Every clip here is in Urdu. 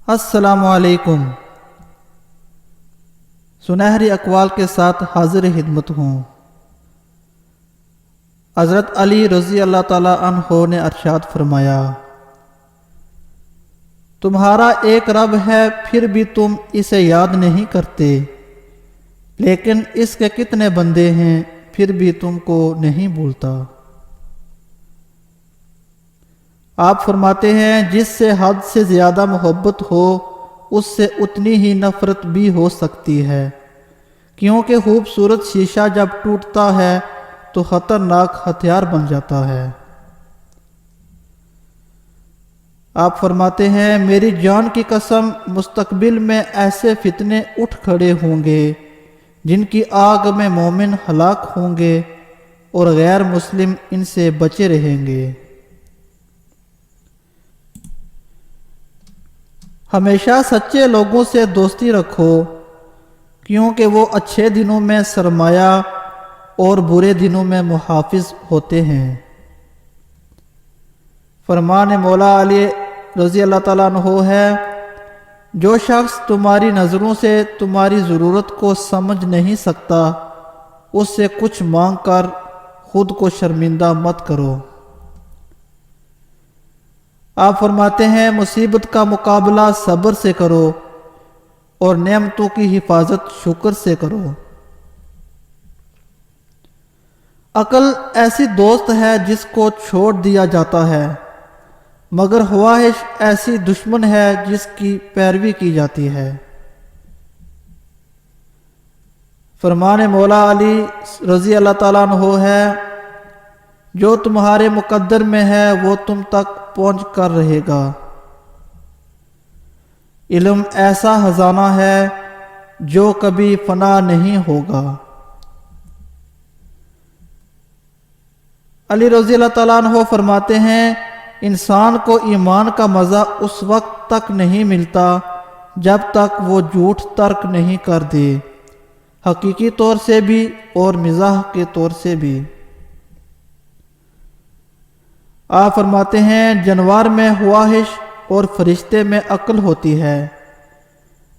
السلام علیکم۔ سنہری اقوال کے ساتھ حاضر خدمت ہوں۔ حضرت علی رضی اللہ تعالیٰ عنہ نے ارشاد فرمایا، تمہارا ایک رب ہے پھر بھی تم اسے یاد نہیں کرتے، لیکن اس کے کتنے بندے ہیں پھر بھی تم کو نہیں بھولتا۔ آپ فرماتے ہیں جس سے حد سے زیادہ محبت ہو اس سے اتنی ہی نفرت بھی ہو سکتی ہے، کیونکہ خوبصورت شیشہ جب ٹوٹتا ہے تو خطرناک ہتھیار بن جاتا ہے۔ آپ فرماتے ہیں میری جان کی قسم مستقبل میں ایسے فتنے اٹھ کھڑے ہوں گے جن کی آگ میں مومن ہلاک ہوں گے اور غیر مسلم ان سے بچے رہیں گے۔ ہمیشہ سچے لوگوں سے دوستی رکھو، کیونکہ وہ اچھے دنوں میں سرمایہ اور برے دنوں میں محافظ ہوتے ہیں۔ فرمان مولا علی رضی اللہ تعالیٰ عنہ ہے، جو شخص تمہاری نظروں سے تمہاری ضرورت کو سمجھ نہیں سکتا اس سے کچھ مانگ کر خود کو شرمندہ مت کرو۔ آپ فرماتے ہیں مصیبت کا مقابلہ صبر سے کرو اور نعمتوں کی حفاظت شکر سے کرو۔ عقل ایسی دوست ہے جس کو چھوڑ دیا جاتا ہے، مگر خواہش ایسی دشمن ہے جس کی پیروی کی جاتی ہے۔ فرمان مولا علی رضی اللہ تعالیٰ عنہ ہے، جو تمہارے مقدر میں ہے وہ تم تک پہنچ کر رہے گا۔ علم ایسا خزانہ ہے جو کبھی فنا نہیں ہوگا۔ علی رضی اللہ تعالیٰ عنہ فرماتے ہیں انسان کو ایمان کا مزہ اس وقت تک نہیں ملتا جب تک وہ جھوٹ ترک نہیں کر دے، حقیقی طور سے بھی اور مزاح کے طور سے بھی۔ آپ فرماتے ہیں جانور میں خواہش اور فرشتے میں عقل ہوتی ہے،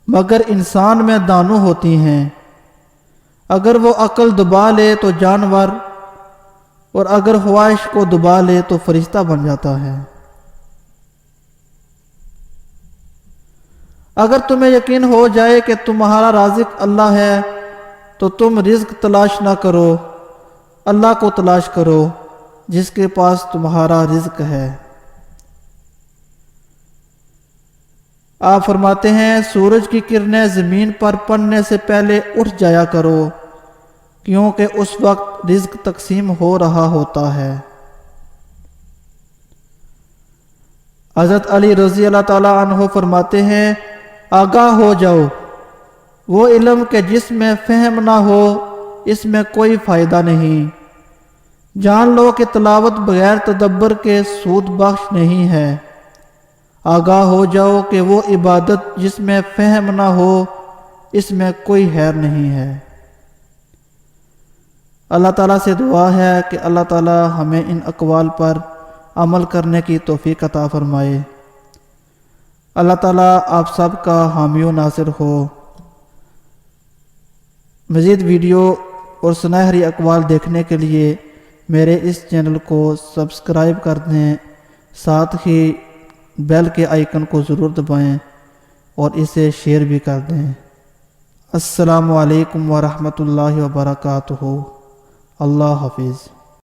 مگر انسان میں دانو ہوتی ہیں۔ اگر وہ عقل دبا لے تو جانور، اور اگر خواہش کو دبا لے تو فرشتہ بن جاتا ہے۔ اگر تمہیں یقین ہو جائے کہ تمہارا رازق اللہ ہے تو تم رزق تلاش نہ کرو، اللہ کو تلاش کرو جس کے پاس تمہارا رزق ہے۔ آپ فرماتے ہیں سورج کی کرنیں زمین پر پڑنے سے پہلے اٹھ جایا کرو، کیونکہ اس وقت رزق تقسیم ہو رہا ہوتا ہے۔ حضرت علی رضی اللہ تعالیٰ عنہ فرماتے ہیں آگاہ ہو جاؤ، وہ علم کہ جس میں فہم نہ ہو اس میں کوئی فائدہ نہیں۔ جان لو کہ تلاوت بغیر تدبر کے سود بخش نہیں ہے۔ آگاہ ہو جاؤ کہ وہ عبادت جس میں فہم نہ ہو اس میں کوئی خیر نہیں ہے۔ اللہ تعالیٰ سے دعا ہے کہ اللہ تعالیٰ ہمیں ان اقوال پر عمل کرنے کی توفیق عطا فرمائے۔ اللہ تعالیٰ آپ سب کا حامی و ناصر ہو۔ مزید ویڈیو اور سنہری اقوال دیکھنے کے لیے میرے اس چینل کو سبسکرائب کر دیں، ساتھ ہی بیل کے آئیکن کو ضرور دبائیں اور اسے شیئر بھی کر دیں۔ السلام علیکم ورحمۃ اللہ وبرکاتہ۔ اللہ حافظ۔